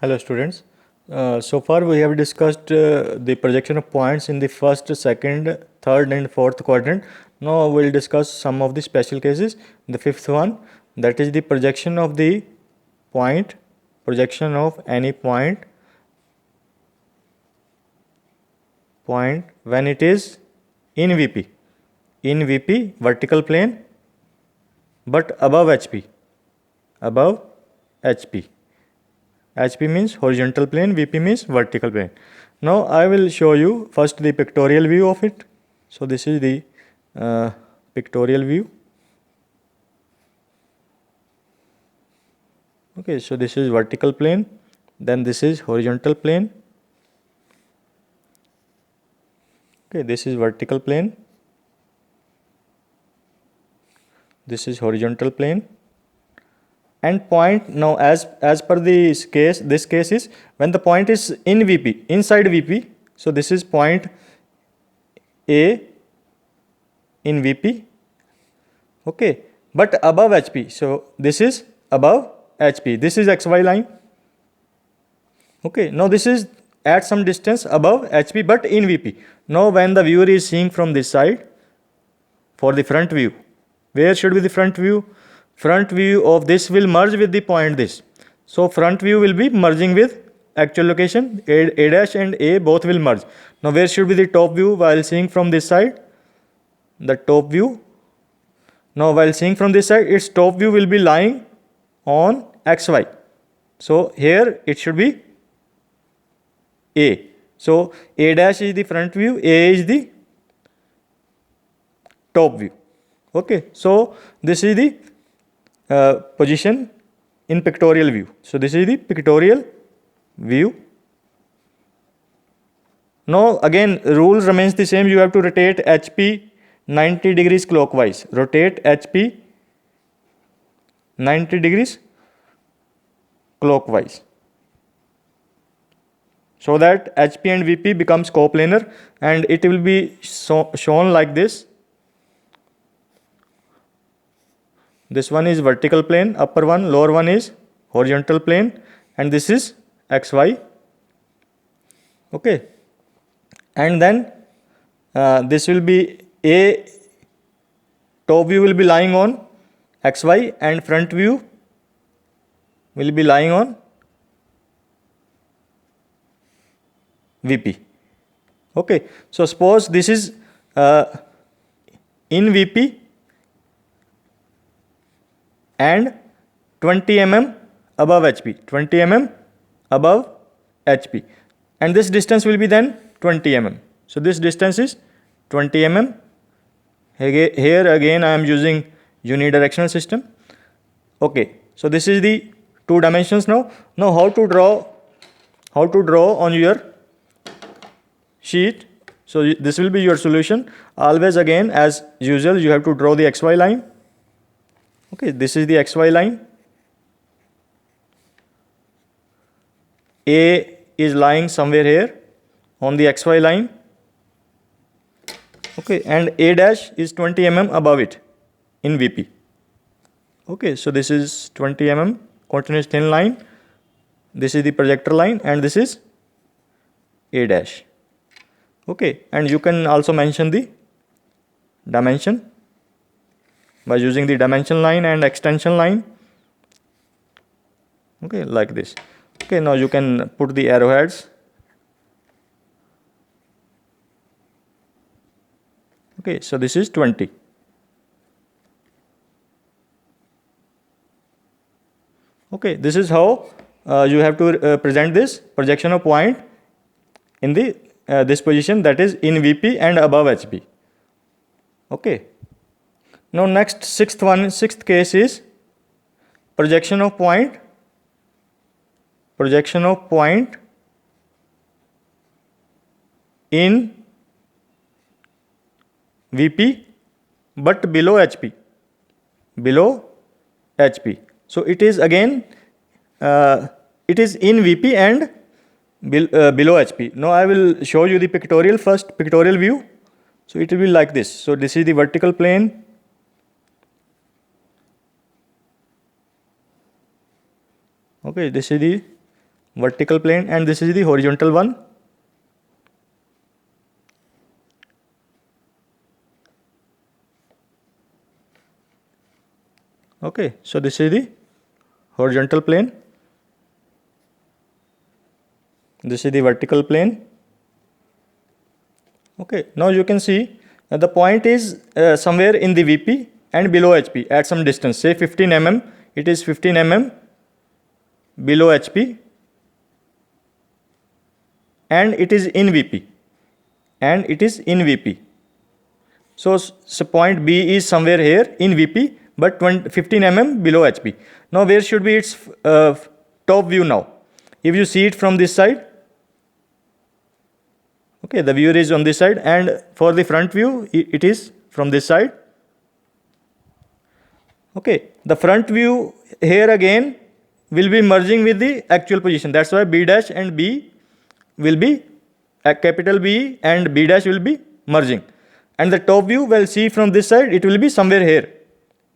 Hello students. So far we have discussed the projection of points in the first, second, third and fourth quadrant. Now we will discuss some of the special cases. The fifth one, that is the projection of the point, projection of any point when it is in VP. In VP vertical plane but above HP. Above HP. HP means horizontal plane, VP means vertical plane. Now I will show you first the pictorial view of it. So this is the pictorial view. Okay, so this is vertical plane, then this is horizontal plane. Okay, this is vertical plane. This is horizontal plane. And point, now as per this case is when the point is in VP, inside VP. So this is point A in VP, okay, but above HP. So this is above HP. This is XY line. Okay, now this is at some distance above HP but in VP. Now when the viewer is seeing from this side, for the front view, where should be the front view? Front view of this will merge with the point this. So front view will be merging with actual location. A dash and A both will merge. Now where should be the top view while seeing from this side? The top view. Now while seeing from this side, its top view will be lying on XY. So here it should be A. So A dash is the front view, A is the top view. Okay, so this is the position in pictorial view. So this is the pictorial view. Now again rule remains the same. You have to rotate HP 90 degrees clockwise. Rotate HP 90 degrees clockwise, so that HP and VP becomes coplanar, and it will be shown like this. This one is vertical plane, upper one, lower one is horizontal plane, and this is XY. Okay, and then this will be A, top view will be lying on XY and front view will be lying on VP. Okay, so suppose this is in VP and 20 mm above HP, 20 mm above HP, and this distance will be then 20 mm. So this distance is 20 mm. Here again I am using unidirectional system. Okay, so this is the two dimensions now. Now how to draw on your sheet. So this will be your solution. Always again as usual you have to draw the XY line. Okay, this is the XY line. A is lying somewhere here on the XY line. Okay, and A dash is 20 mm above it in VP. Okay, so this is 20 mm continuous thin line. This is the projector line and this is A dash. Okay, and you can also mention the dimension by using the dimension line and extension line. Okay, like this. Okay, now you can put the arrowheads. Okay, so this is 20. Okay, this is how you have to present this projection of point in the this position, that is in VP and above HP. Okay. Now next sixth case is projection of point in VP but below HP. So it is again it is in VP and below HP. Now I will show you the pictorial view. So it will be like this. So this is the vertical plane. Okay, this is the vertical plane, and this is the horizontal one. Okay, so this is the horizontal plane, this is the vertical plane. Okay, now you can see the point is somewhere in the VP and below HP at some distance, say 15 mm, it is 15 mm below HP, and it is in VP, and it is in VP. So point B is somewhere here in VP, but 15 mm below HP. Now where should be its top view now? If you see it from this side, okay, the viewer is on this side, and for the front view, it is from this side. Okay, the front view here again will be merging with the actual position. That's why B dash and B will be, capital B and B dash will be merging. And the top view will see from this side, it will be somewhere here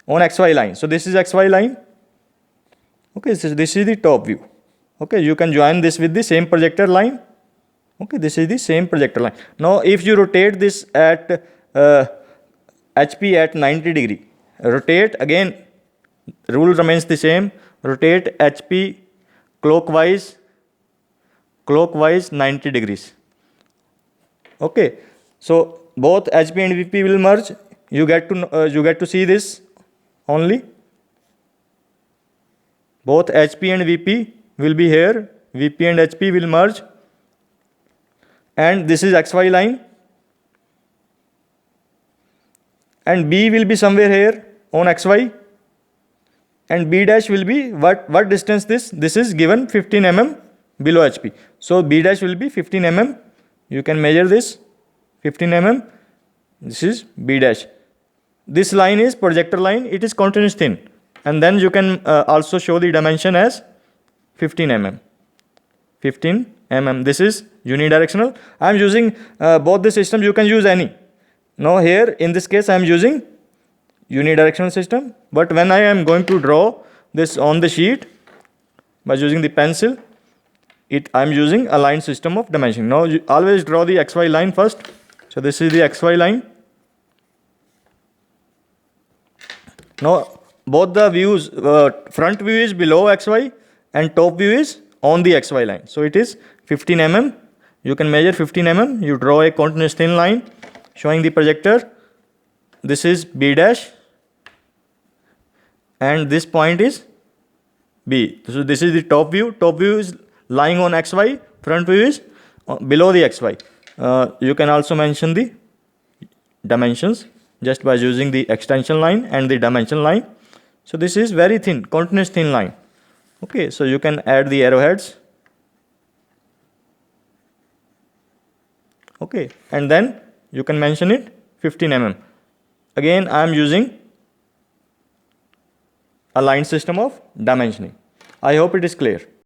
on XY line. So this is XY line. Okay, so this is the top view. Okay, you can join this with the same projector line. Okay, this is the same projector line. Now if you rotate this at HP at 90 degree, rotate again, rule remains the same, rotate HP clockwise 90 degrees. Okay, so both HP and VP will merge. You get to see this only. Both HP and VP will be here. VP and HP will merge. And this is XY line. And B will be somewhere here on XY. And B dash will be what distance this? This is given 15 mm below HP. So B dash will be 15 mm. You can measure this 15 mm. This is B dash. This line is projector line. It is continuous thin. And then you can also show the dimension as 15 mm. 15 mm. This is unidirectional. I am using both the systems. You can use any. Now here in this case I am using unidirectional system. But when I am going to draw this on the sheet by using the pencil, I am using a line system of dimension. Now you always draw the XY line first. So this is the XY line. Now both the views, front view is below XY and top view is on the XY line. So it is 15 mm. You can measure 15 mm. You draw a continuous thin line showing the projector. This is B dash. And this point is B. So this is the top view. Top view is lying on XY. Front view is below the XY. You can also mention the dimensions just by using the extension line and the dimension line. So this is very thin, continuous thin line. Okay, so you can add the arrowheads. Okay, and then you can mention it 15 mm. Again, I am using a line system of dimensioning. I hope it is clear.